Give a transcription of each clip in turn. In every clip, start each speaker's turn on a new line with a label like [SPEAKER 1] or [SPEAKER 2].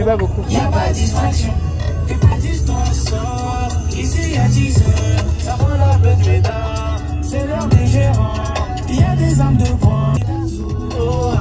[SPEAKER 1] sais pas beaucoup.
[SPEAKER 2] Y'a pas de distraction, et pas de distraction. Ici y'a 10 heures, ça prend la bête médard. C'est l'heure des gérants, y'a des armes de poing. Oh,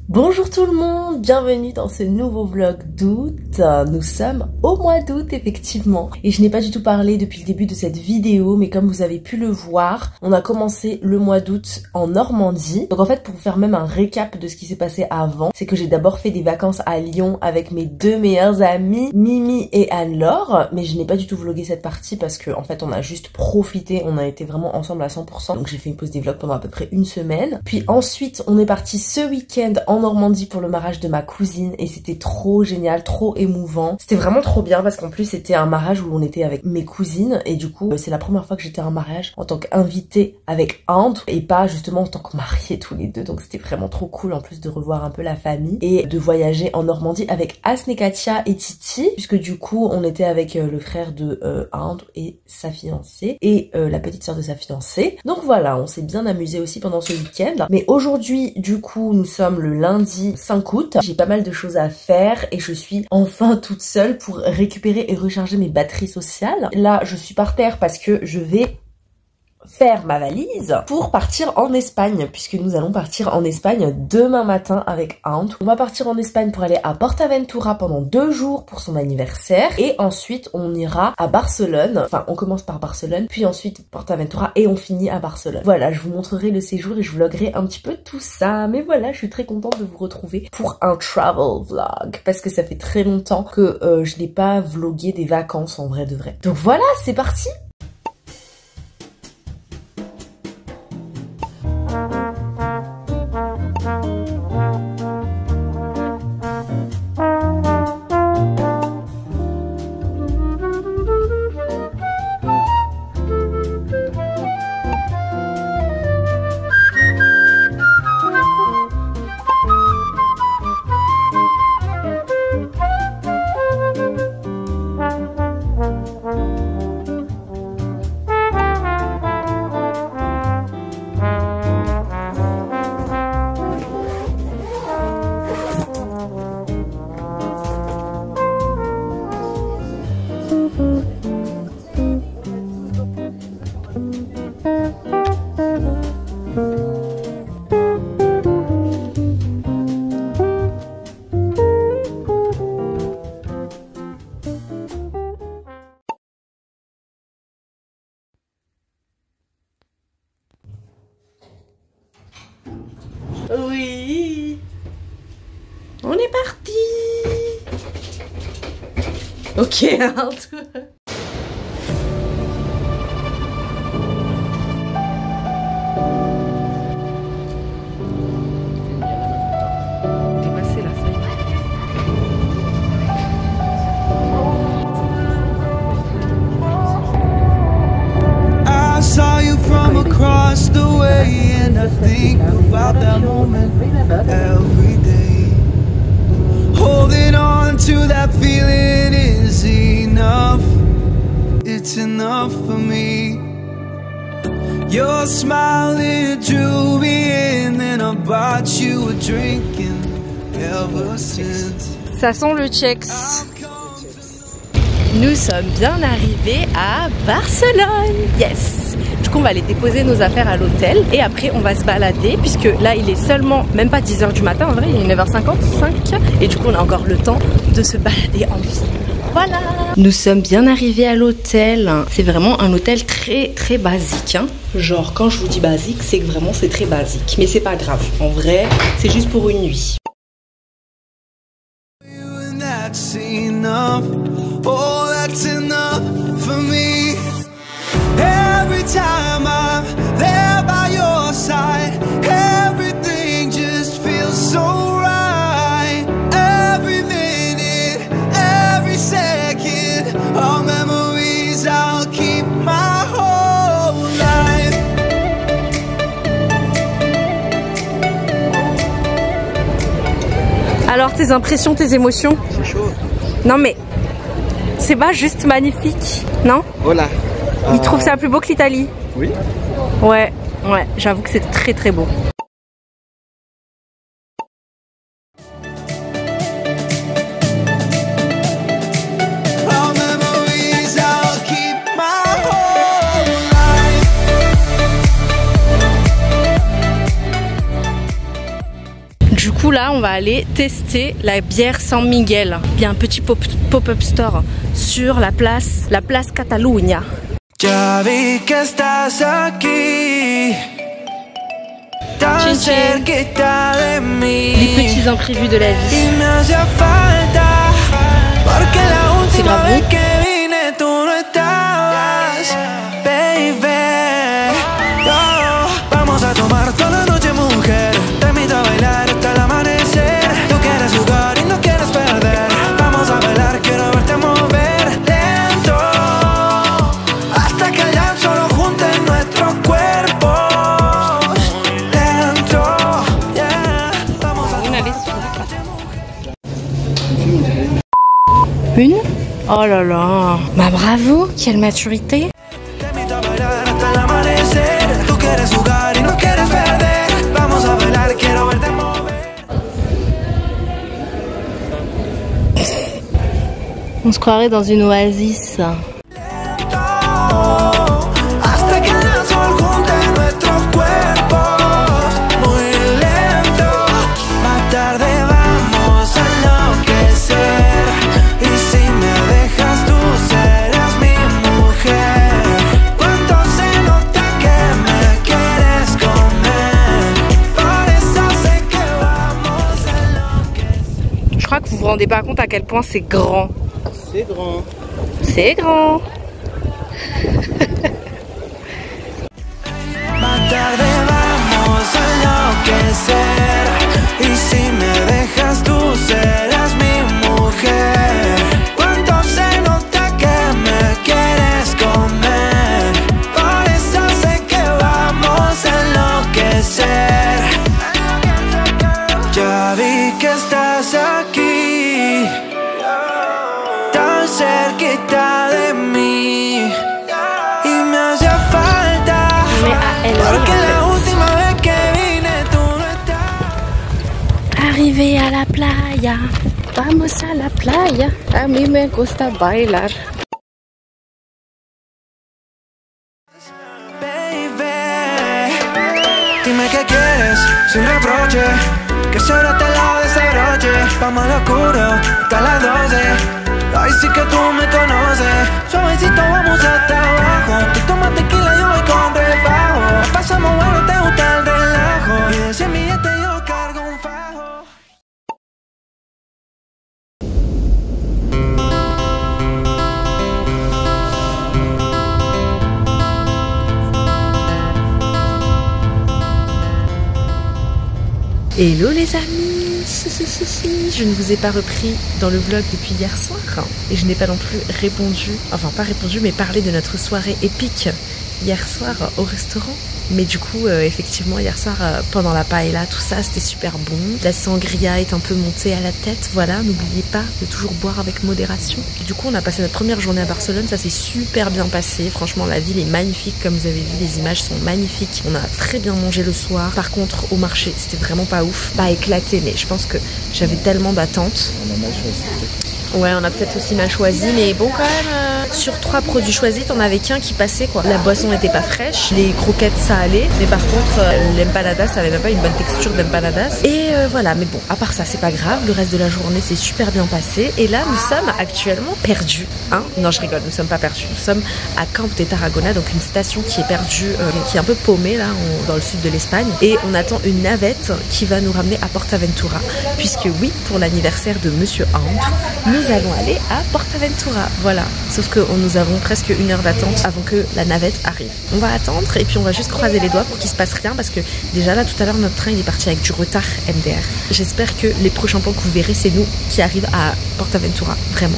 [SPEAKER 1] Bonjour tout le monde, bienvenue dans ce nouveau vlog d'août. Nous sommes au mois d'août effectivement et je n'ai pas du tout parlé depuis le début de cette vidéo, mais comme vous avez pu le voir, on a commencé le mois d'août en Normandie. Donc en fait, pour vous faire même un récap de ce qui s'est passé avant, c'est que j'ai d'abord fait des vacances à Lyon avec mes deux meilleures amies, Mimi et Anne-Laure, mais je n'ai pas du tout vlogué cette partie parce que en fait on a juste profité, on a été vraiment ensemble à 100%, donc j'ai fait une pause des vlogs pendant à peu près une semaine. Puis ensuite on est parti ce week-end en Normandie pour le mariage de ma cousine et c'était trop génial, trop émouvant. C'était vraiment trop bien parce qu'en plus c'était un mariage où on était avec mes cousines et du coup c'est la première fois que j'étais à un mariage en tant qu'invitée avec Inde et pas justement en tant que mariée tous les deux, donc c'était vraiment trop cool en plus de revoir un peu la famille et de voyager en Normandie avec Asne, Katia et Titi, puisque du coup on était avec le frère de Inde et sa fiancée et la petite sœur de sa fiancée. Donc voilà, on s'est bien amusé aussi pendant ce week-end. Mais aujourd'hui du coup nous sommes le lundi 5 août, j'ai pas mal de choses à faire et je suis enfin toute seule pour récupérer et recharger mes batteries sociales. Là je suis par terre parce que je vais faire ma valise pour partir en Espagne, puisque nous allons partir en Espagne demain matin avec Ant. On va partir en Espagne pour aller à Portaventura pendant 2 jours pour son anniversaire et ensuite on ira à Barcelone. Enfin on commence par Barcelone puis ensuite Portaventura et on finit à Barcelone. Voilà, je vous montrerai le séjour et je vloggerai un petit peu tout ça, mais voilà, je suis très contente de vous retrouver pour un travel vlog parce que ça fait très longtemps que je n'ai pas vlogué des vacances en vrai de vrai. Donc voilà, c'est parti. Oui, on est parti. Ok, Inde.
[SPEAKER 2] I think about that moment every day. Holding on to that feeling is enough. It's enough for me. Your smile, it drew me in, and I bought you a drink, and ever since.
[SPEAKER 1] Ça sent le Chex. Nous sommes bien arrivés à Barcelone. Yes. Du coup on va aller déposer nos affaires à l'hôtel et après on va se balader puisque là il est seulement même pas 10 h du matin, en vrai il est 9h55 et du coup on a encore le temps de se balader en ville. Voilà. Nous sommes bien arrivés à l'hôtel. C'est vraiment un hôtel très basique hein. Genre quand je vous dis basique c'est que vraiment c'est très basique. Mais c'est pas grave, en vrai c'est juste pour une nuit.
[SPEAKER 2] That's enough. Oh, that's enough for me. Every time I'm there by your side, everything just feels so right. Every minute, every second, all memories I'll keep my whole life.
[SPEAKER 1] Alors tes impressions, tes émotions?
[SPEAKER 3] C'est chaud.
[SPEAKER 1] Non mais c'est pas juste magnifique, non?
[SPEAKER 3] Voilà.
[SPEAKER 1] Il trouve ça plus beau que l'Italie?
[SPEAKER 3] Oui.
[SPEAKER 1] Ouais, j'avoue que c'est très beau. Du coup là on va aller tester la bière San Miguel. Il y a un petit pop-up store sur la place Catalunya.
[SPEAKER 2] Ya vi que estás aquí, tan cerquita de mí.
[SPEAKER 1] Les petits imprévus de la vie.
[SPEAKER 2] Y me hacía falta, porque la última vez que vine tú no estabas, baby. Oh, vamos a tomar toda la noche, mujer. Te invito a bailar hasta el amanecer. Tú quieres jugar y no quieres perder. Vamos a bailar, quiero verte mover lento, hasta que el llanto solo junte nuestros cuerpos. Lento, yeah. Vamos a tomar toda la noche, mujer.
[SPEAKER 1] Une? Oh là là. Bah bravo, quelle maturité.
[SPEAKER 2] Te invito a bailar hasta el amanecer. Tú quieres jugar y no quieres perder. Vamos a bailar, quiero verte mover.
[SPEAKER 1] On se croirait dans une oasis.
[SPEAKER 2] Hasta que el sol junte nuestros cuerpos. Muy lento. Más tarde vamos a enloquecer. Y si me dejas tú serás mi mujer. Cuánto se nota que me quieres comer. Por eso sé que vamos a enloquecer.
[SPEAKER 1] Je crois que vous vous rendez pas compte à quel point c'est grand.
[SPEAKER 3] C'est grand.
[SPEAKER 1] C'est grand.
[SPEAKER 2] Más tarde vamos a enloquecer. Y si me dejas tú serás mi mujer. Cuánto se nota que me quieres comer. Por eso sé que vamos a enloquecer. Ya vi que estás aquí, tan cerquita de mí. Y me hacía falta, porque la última vez que vine tú no estabas.
[SPEAKER 1] Arrivé à la playa. Vamos a la playa. A mí me gusta bailar.
[SPEAKER 2] Baby, dime qué quieres, sin reproche. Que solo te lado de ese broche. Vamos al oscuro, hasta las 12. Ay, sí que tú me conoces. Suavecito vamos hasta abajo. Tú tomas tequila, yo voy con refajo. Pasamos bueno, te gusta el relajo. Y de ese billete yo cargo un fajo.
[SPEAKER 1] Hello les amis, je ne vous ai pas repris dans le vlog depuis hier soir et je n'ai pas non plus répondu, enfin pas répondu mais parlé de notre soirée épique hier soir au restaurant. Mais du coup, effectivement, hier soir, pendant la paella, tout ça, c'était super bon. La sangria est un peu montée à la tête. Voilà, n'oubliez pas de toujours boire avec modération. Et du coup, on a passé notre première journée à Barcelone. Ça s'est super bien passé. Franchement, la ville est magnifique. Comme vous avez vu, les images sont magnifiques. On a très bien mangé le soir. Par contre, au marché, c'était vraiment pas ouf. Pas éclaté, mais je pense que j'avais tellement d'attentes.
[SPEAKER 3] On a mal choisi.
[SPEAKER 1] Ouais, on a peut-être aussi mal choisi, mais bon, quand même, sur 3 produits choisis, t'en avais qu'un qui passait, quoi. La boisson était pas fraîche, les croquettes, ça allait, mais par contre, l'empanadas, ça avait même pas une bonne texture d'empanadas. Et voilà, mais bon, à part ça, c'est pas grave, le reste de la journée s'est super bien passé. Et là, nous sommes actuellement perdus, hein. Non, je rigole, nous sommes pas perdus. Nous sommes à Camp de Tarragona, donc une station qui est perdue, qui est un peu paumée, là, dans le sud de l'Espagne. Et on attend une navette qui va nous ramener à Portaventura, puisque oui, pour l'anniversaire de Monsieur Ant, nous allons aller à Portaventura, voilà. Sauf que nous avons presque 1 heure d'attente avant que la navette arrive. On va attendre et puis on va juste croiser les doigts pour qu'il se passe rien parce que déjà là tout à l'heure notre train il est parti avec du retard MDR. J'espère que les prochains points que vous verrez c'est nous qui arrivent à Portaventura, vraiment.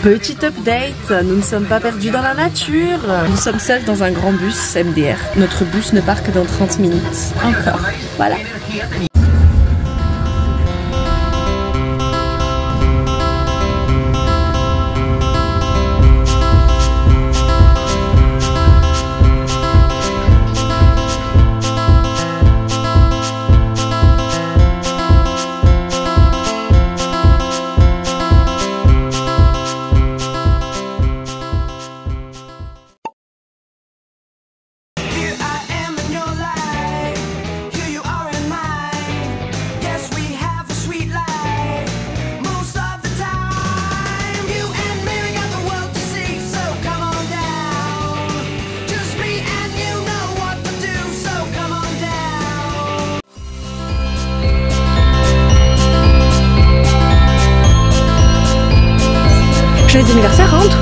[SPEAKER 1] Petit update, nous ne sommes pas perdus dans la nature. Nous sommes seuls dans un grand bus MDR. Notre bus ne part que dans 30 minutes. Encore, voilà. Joyeux anniversaire, rentre.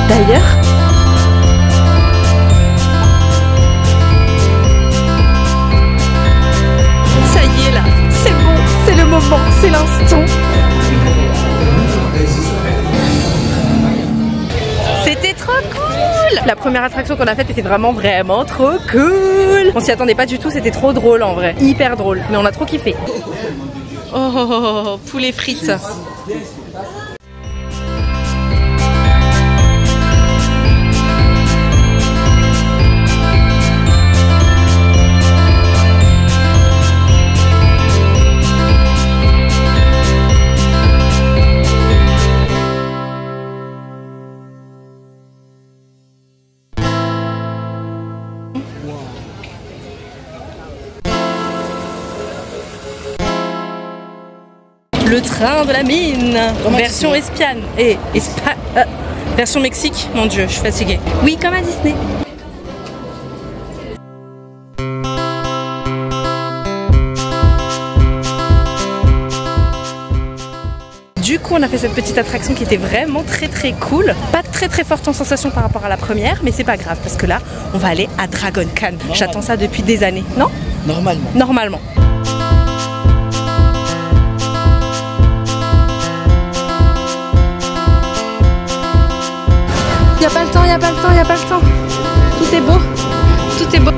[SPEAKER 1] D'ailleurs. Ça y est là, c'est bon, c'est le moment, c'est l'instant. C'était trop cool. La première attraction qu'on a faite était vraiment trop cool. On s'y attendait pas du tout, c'était trop drôle en vrai. Hyper drôle, mais on a trop kiffé. Oh, poulet frites. Le train de la mine, version Espiane et version Mexique. Mon Dieu, je suis fatiguée. Oui, comme à Disney. Du coup, on a fait cette petite attraction qui était vraiment très cool. Pas très forte en sensation par rapport à la première, mais c'est pas grave parce que là, on va aller à Dragon Khan. J'attends ça depuis des années, non?
[SPEAKER 3] Normalement.
[SPEAKER 1] Normalement. Y'a pas le temps, y'a pas le temps, y'a pas le temps. Tout est beau, tout est beau.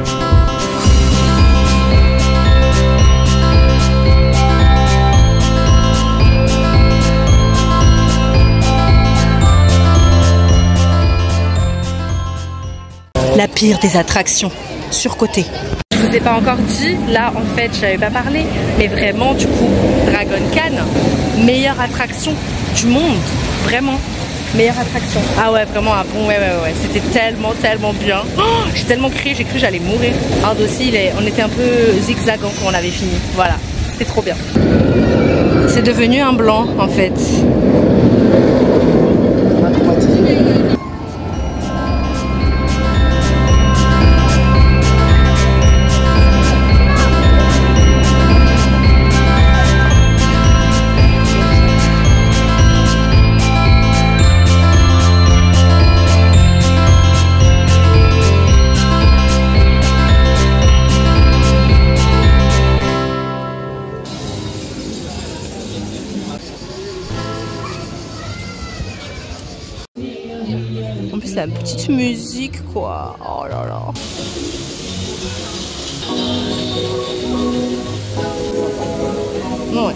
[SPEAKER 1] La pire des attractions, surcotée. Je vous ai pas encore dit, là en fait j'avais pas parlé, mais vraiment du coup Dragon Khan, meilleure attraction du monde, vraiment. Meilleure attraction. Ah ouais, vraiment un bon, ouais. C'était tellement bien. Oh, j'ai tellement crié, j'ai cru que j'allais mourir. Inde aussi, on était un peu zigzagant quand on avait fini. Voilà, c'était trop bien. C'est devenu un blanc en fait. En plus, la petite musique, quoi. Oh là là. Ouais.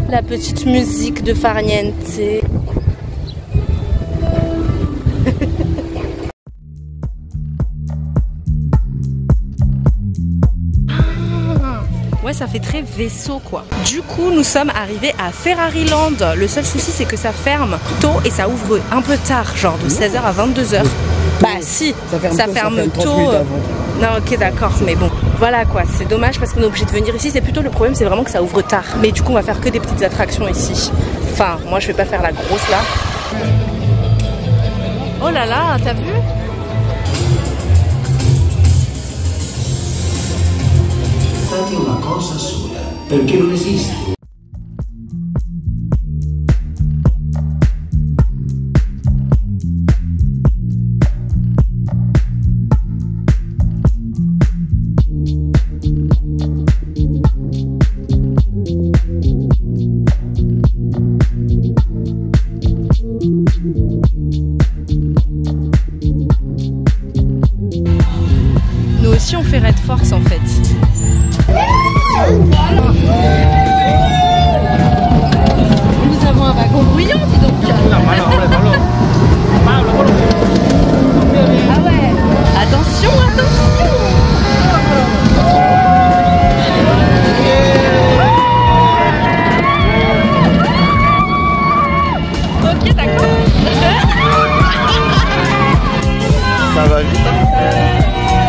[SPEAKER 1] La petite musique de Farniente. Ouais, ça fait très vaisseau quoi. Du coup, nous sommes arrivés à Ferrariland. Le seul souci, c'est que ça ferme tôt et ça ouvre un peu tard, genre de 16h à 22h. Bah si, ça ferme tôt. Non, ok, d'accord, mais bon. Voilà quoi, c'est dommage parce qu'on est obligé de venir ici. C'est plutôt le problème, c'est vraiment que ça ouvre tard. Mais du coup, on va faire que des petites attractions ici. Enfin, moi, je vais pas faire la grosse là. Oh là là, t'as vu?
[SPEAKER 3] Fate una cosa sola, perché non esiste.
[SPEAKER 1] Nous aussi, on fait Red Force en fait. Nous avons un wagon bruyant, dis donc. Ah ouais. Attention, attention. Ok, d'accord.
[SPEAKER 4] Ça va vite, hein?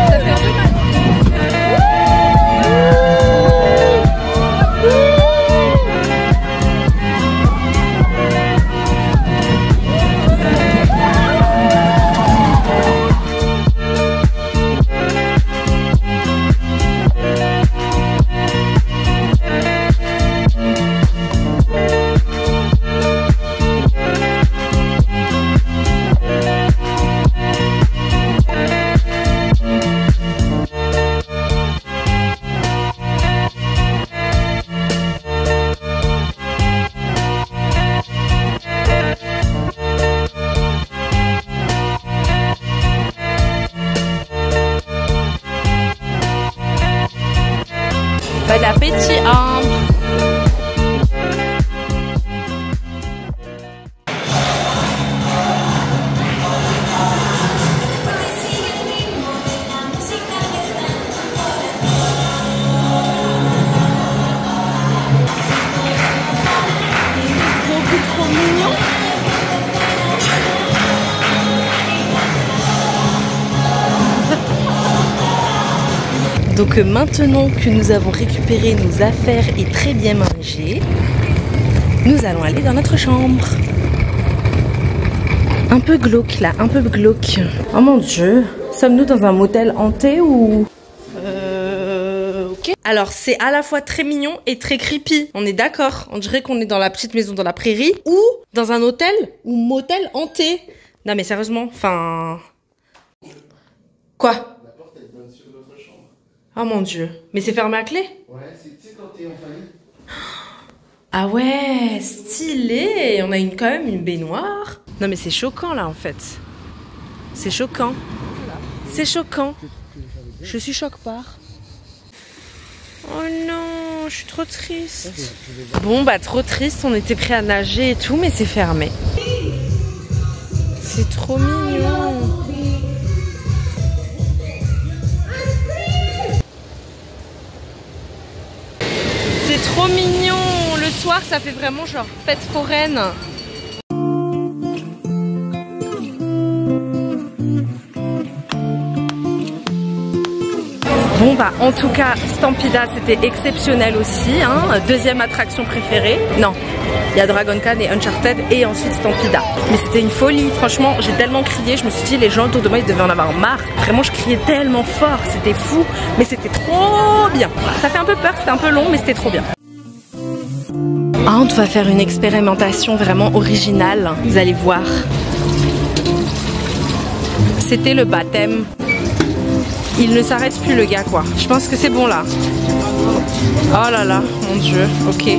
[SPEAKER 1] Ça fait un peu mal. Bon appétit, hein. Trop mignon. Donc maintenant que nous avons récupéré nos affaires et très bien mangé, nous allons aller dans notre chambre. Un peu glauque là, un peu glauque. Oh mon dieu, sommes-nous dans un motel hanté ou... Ok. Alors c'est à la fois très mignon et très creepy, on est d'accord. On dirait qu'on est dans la petite maison dans la prairie ou dans un hôtel ou motel hanté. Non mais sérieusement, enfin... Quoi? Oh mon dieu, mais c'est fermé à clé?
[SPEAKER 4] Ouais, c'est quand t'es en famille.
[SPEAKER 1] Ah ouais, stylé. On a quand même une baignoire. Non mais c'est choquant là en fait. C'est choquant. C'est choquant. Je suis choque-part. Oh non, je suis trop triste. Bon bah trop triste, on était prêts à nager et tout, mais c'est fermé. C'est trop mignon. C'est trop mignon. Le soir, ça fait vraiment genre fête foraine. Bon bah en tout cas Stampida c'était exceptionnel aussi, hein. Deuxième attraction préférée. Non, Il y a Dragon Khan et Uncharted et ensuite Stampida. Mais c'était une folie, franchement, j'ai tellement crié, je me suis dit les gens autour de moi ils devaient en avoir marre. Vraiment je criais tellement fort, c'était fou, mais c'était trop bien. Ça fait un peu peur, c'était un peu long, mais c'était trop bien. Ah, on va faire une expérimentation vraiment originale, vous allez voir. C'était le baptême. Il ne s'arrête plus le gars quoi. Je pense que c'est bon là. Oh là là, mon Dieu, ok.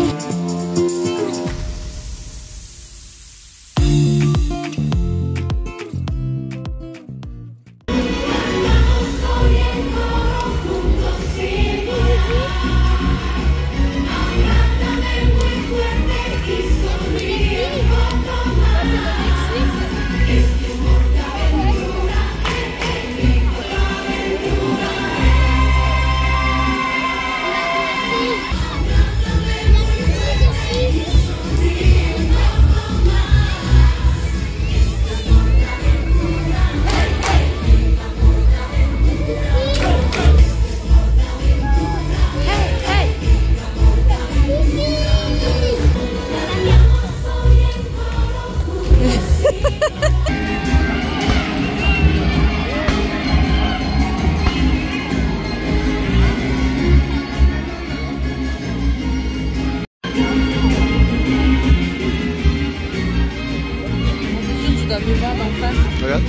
[SPEAKER 4] Regarde.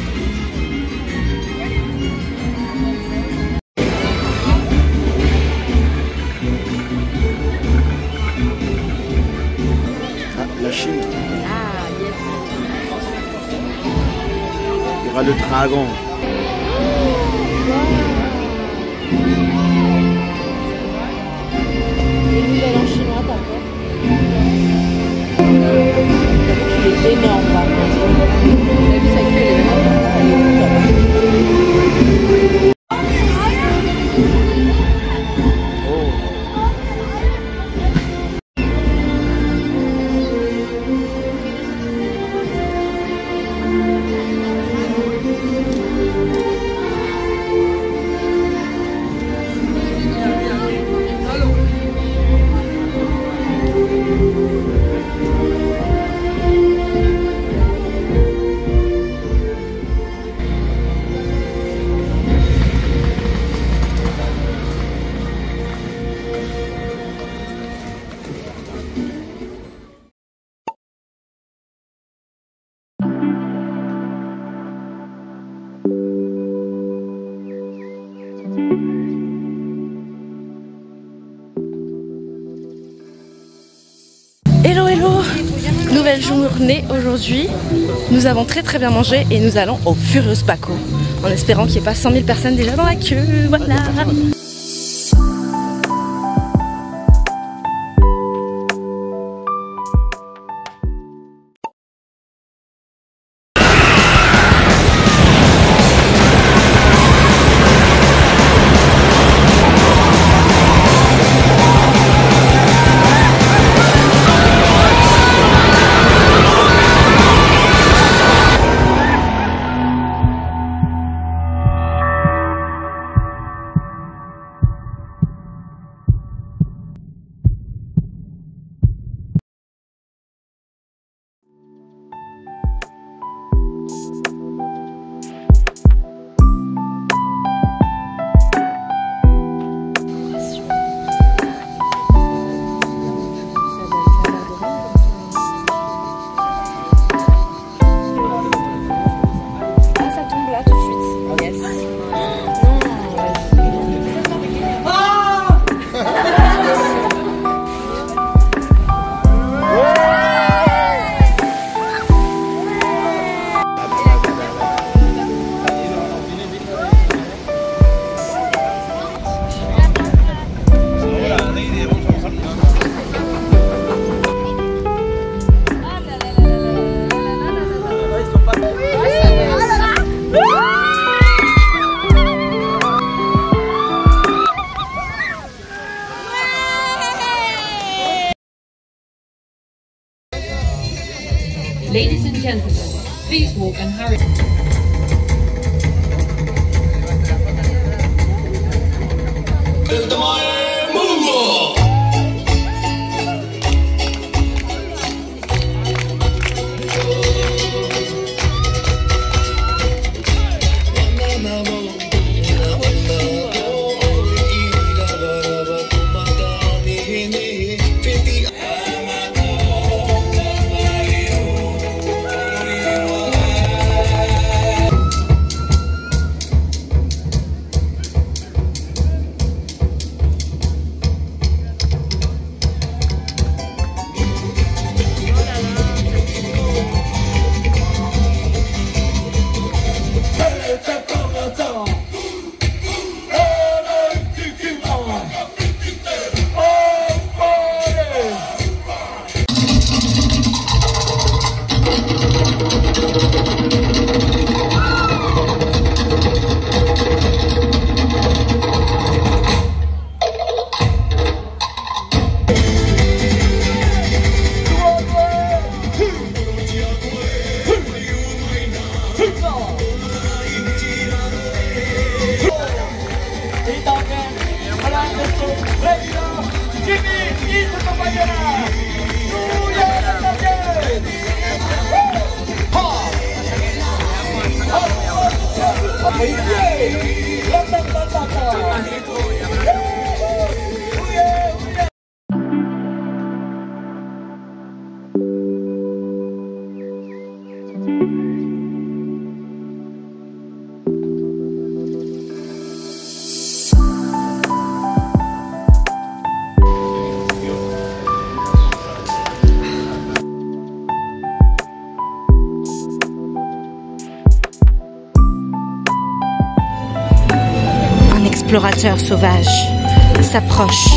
[SPEAKER 4] Ah, la Chine.
[SPEAKER 1] Ah, yes.
[SPEAKER 4] Il y aura le dragon.
[SPEAKER 1] Les nouvelles en chinois, t'as peur? Il est énorme par contre. T'as vu sa queue, elle est énorme. Hello hello, nouvelle journée aujourd'hui. Nous avons très bien mangé et nous allons au Furious Paco en espérant qu'il n'y ait pas 100 000 personnes déjà dans la queue. Voilà.
[SPEAKER 5] Ladies and gentlemen, please walk and hurry.
[SPEAKER 6] L'explorateur sauvage s'approche.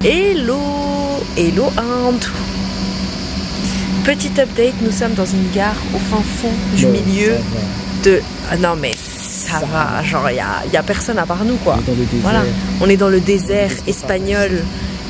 [SPEAKER 1] Hello, hello Inde. Petit update, nous sommes dans une gare au fin fond du milieu de... Ah non mais ça va, genre il y a personne à part nous quoi. Voilà, on est dans le désert espagnol.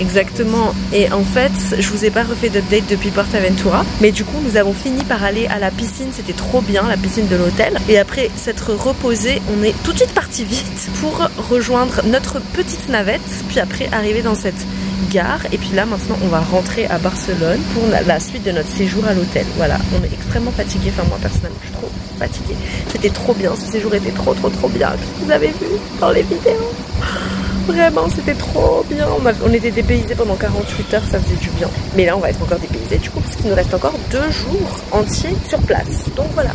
[SPEAKER 1] Exactement, et en fait je vous ai pas refait d'update depuis Portaventura, mais du coup nous avons fini par aller à la piscine, c'était trop bien, la piscine de l'hôtel, et après s'être reposé, on est tout de suite parti vite pour rejoindre notre petite navette, puis après arriver dans cette gare, et puis là maintenant on va rentrer à Barcelone pour la suite de notre séjour à l'hôtel. Voilà, on est extrêmement fatigué, enfin moi personnellement je suis trop fatiguée, c'était trop bien, ce séjour était trop bien, vous avez vu dans les vidéos. Vraiment, c'était trop bien. On était dépaysés pendant 48 heures, ça faisait du bien. Mais là, on va être encore dépaysés du coup, parce qu'il nous reste encore 2 jours entiers sur place. Donc voilà.